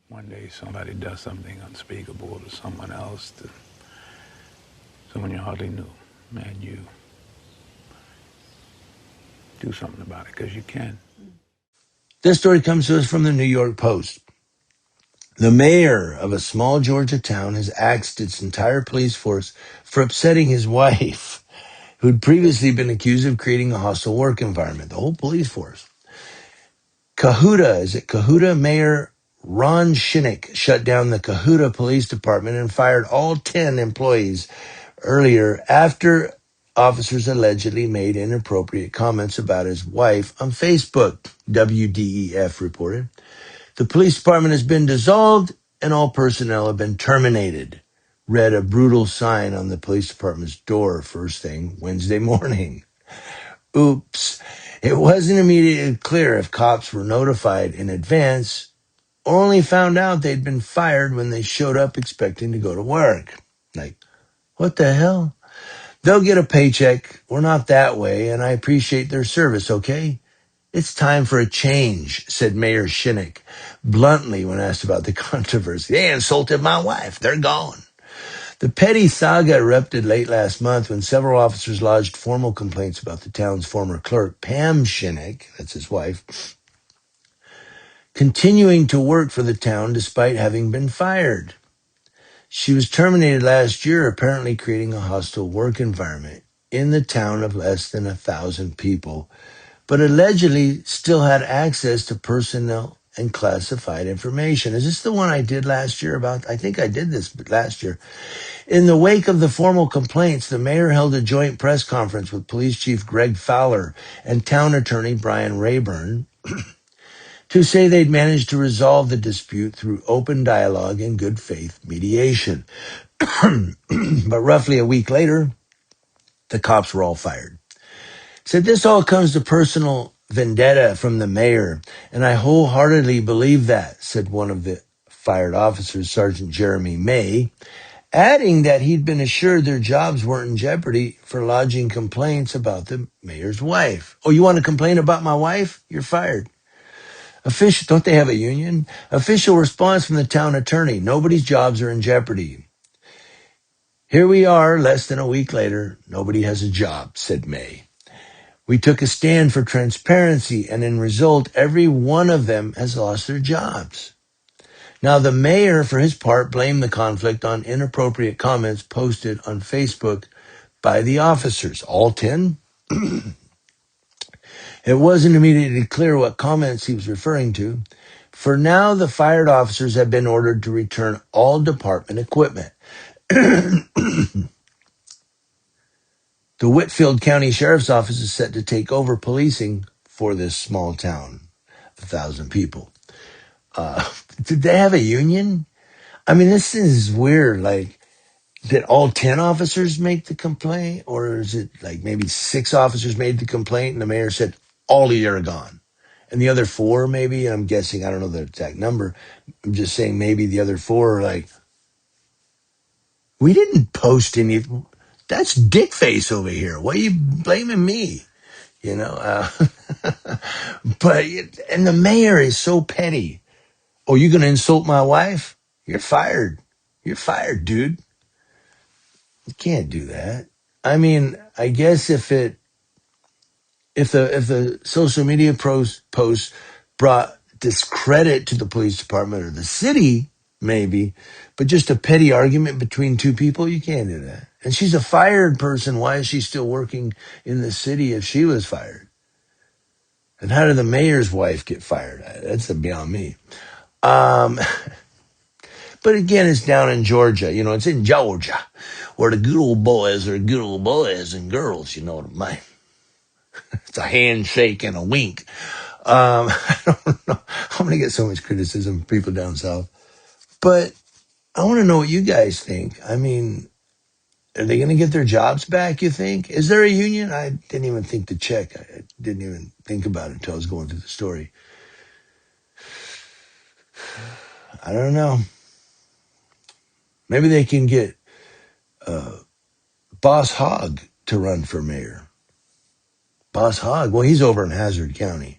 one day somebody does something unspeakable to someone else, to someone you hardly knew, and you do something about it because you can. This story comes to us from the New York Post. The mayor of a small Georgia town has axed its entire police force for upsetting his wife, who'd previously been accused of creating a hostile work environment. The whole police force. Cohutta Mayor Ron Shinnick shut down the Cohutta Police Department and fired all 10 employees earlier after officers allegedly made inappropriate comments about his wife on Facebook, WDEF reported. The police department has been dissolved and all personnel have been terminated, read a brutal sign on the police department's door first thing Wednesday morning. Oops. It wasn't immediately clear if cops were notified in advance or only found out they'd been fired when they showed up expecting to go to work. Like, what the hell? They'll get a paycheck. We're not that way, and I appreciate their service, okay? It's time for a change, said Mayor Shinnick bluntly when asked about the controversy. They insulted my wife. They're gone. The petty saga erupted late last month when several officers lodged formal complaints about the town's former clerk, Pam Shinnick, that's his wife, continuing to work for the town despite having been fired. She was terminated last year, apparently creating a hostile work environment in the town of less than 1,000 people, but allegedly still had access to personnel and classified information. Is this the one I did last year about? I think I did this last year. In the wake of the formal complaints, the mayor held a joint press conference with Police Chief Greg Fowler and Town Attorney Brian Rayburn to say they'd managed to resolve the dispute through open dialogue and good faith mediation. But roughly a week later, the cops were all fired. Said this all comes to personal vendetta from the mayor, and I wholeheartedly believe that, said one of the fired officers, Sergeant Jeremy May, adding that he'd been assured their jobs weren't in jeopardy for lodging complaints about the mayor's wife. Oh, you want to complain about my wife? You're fired. Official, don't they have a union? Official response from the town attorney. Nobody's jobs are in jeopardy. Here we are, less than a week later. Nobody has a job, said May. We took a stand for transparency, and in result, every one of them has lost their jobs. Now, the mayor, for his part, blamed the conflict on inappropriate comments posted on Facebook by the officers. All 10? It wasn't immediately clear what comments he was referring to. For now, the fired officers have been ordered to return all department equipment. The Whitfield County Sheriff's Office is set to take over policing for this small town, 1,000 people. Did they have a union? I mean, this is weird. Like, did all 10 officers make the complaint? Or is it like maybe 6 officers made the complaint and the mayor said, all of you are gone? And the other 4 maybe, I'm guessing, I don't know the exact number. I'm just saying maybe the other 4 are like, we didn't post any. That's dick face over here. Why are you blaming me? You know, and the mayor is so petty. Oh, you going to insult my wife? You're fired. You're fired, dude. You can't do that. I mean, I guess if the social media post brought discredit to the police department or the city, maybe, but just a petty argument between 2 people, you can't do that. And she's a fired person. Why is she still working in the city if she was fired? And how did the mayor's wife get fired? That's beyond me. But again, it's down in Georgia. You know, it's in Georgia, where the good old boys are good old boys and girls, you know what I mean? It's a handshake and a wink. I don't know. I'm going to get so much criticism from people down south. But I want to know what you guys think. I mean, are they going to get their jobs back, you think? Is there a union? I didn't even think to check. I didn't even think about it until I was going through the story. I don't know. Maybe they can get Boss Hogg to run for mayor. Boss Hogg, well, he's over in Hazard County.